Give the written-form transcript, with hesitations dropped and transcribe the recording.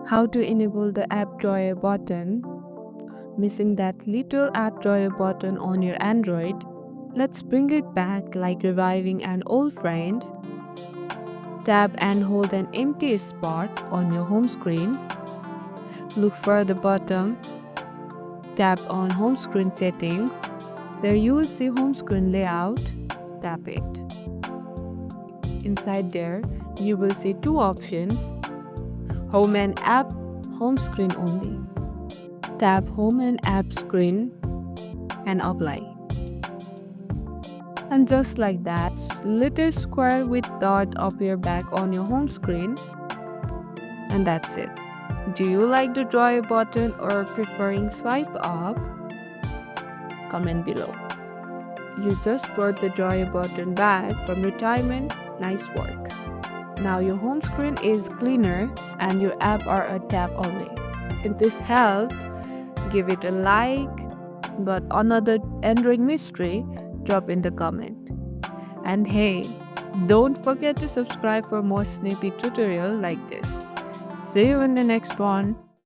How to enable the app drawer button. Missing that little app drawer button on your Android? Let's bring it back like reviving an old friend. Tap and hold an empty spot on your home screen. Look for the button. Tap on home screen settings. There you will see home screen layout. Tap it. Inside there, you will see two options: home and app, home screen only. Tap home and app screen and apply. And just like that, little square with dot appear back on your home screen. And that's it. Do you like the drawer button or preferring swipe up? Comment below. You just brought the drawer button back from retirement. Nice work. Now your home screen is cleaner and your app are a tap away. If this helped, give it a like. Got another Android mystery? Drop in the comment. And hey, don't forget to subscribe for more snippy tutorial like this. See you in the next one.